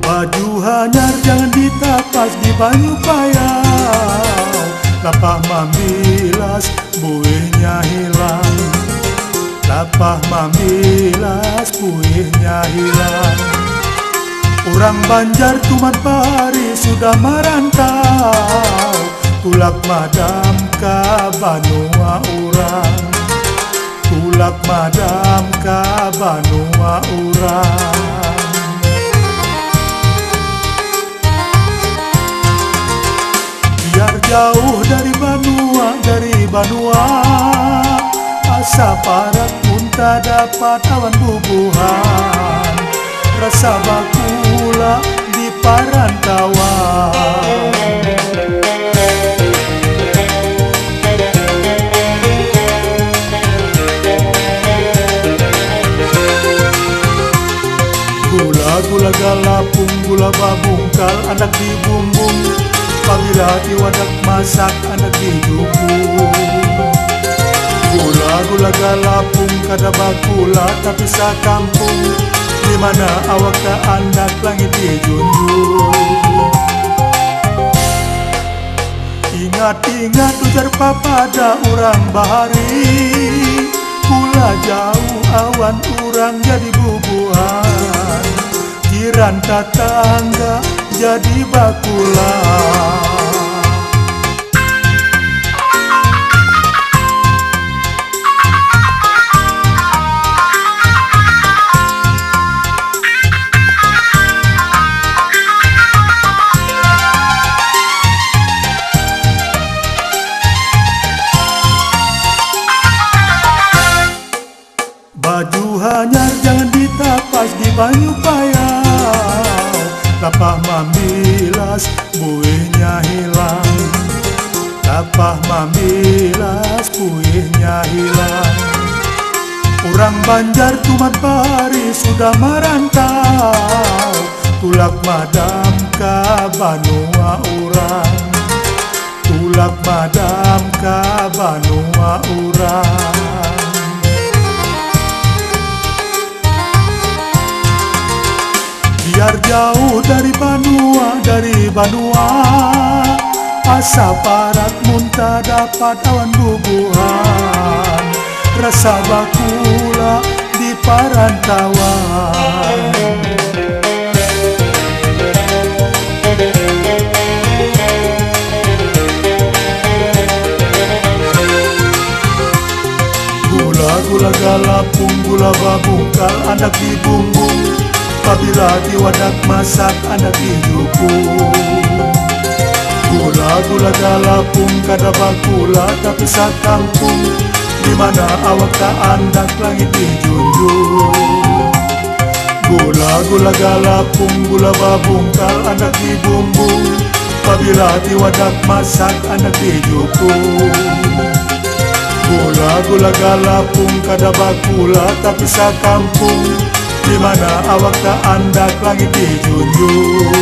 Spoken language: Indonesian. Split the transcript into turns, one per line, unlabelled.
Baju hanyar jangan ditapas di banyu payau, lapah mambilas buihnya hilang. Lapah mambilas buihnya hilang. Orang Banjar Tuman Pari sudah merantau, tulak madam ka banua urang. Tulak madam ka banua urang. Biar jauh dari Banua, asa parat pun tak dapat awan bubuhan. Rasa bakula di parantauan. Gula-gula galapung, gula babungkal, anak dibumbung. Apabila diwadak masak, anak didukung. Gula-gula galapung kada bakula tapi sakampung, di mana awak tak anak langit dijunjung. Ingat-ingat ujar papada orang bahari, pula jauh awan orang jadi bubuhan. Jiran tetangga jadi bakula. Baju hanyar jangan ditapas di banyu payau, lapah mambilas buihnya hilang. Lapah mambilas buihnya hilang. Orang Banjar Tuman Pari sudah merantau, tulak madam ka banua urang. Tulak madam ka banua urang. Biar jauh dari Banua, asa parat muntah dapat awan bubuhan. Rasa bakula di parantauan. Gula-gula galapung, gula babungkal, anak dibumbung. Apabila diwadak masak, anak didukung. Gula-gula galapung kada bakula tapi sakampung, di mana awak tak andak langit dijunjung. Gula-gula galapung, gula babungkal, anak dibumbung. Apabila diwadak masak, anak didukung. Gula-gula galapung kada bakula tapi sakampung, di mana awak tak andak langit dijunjung.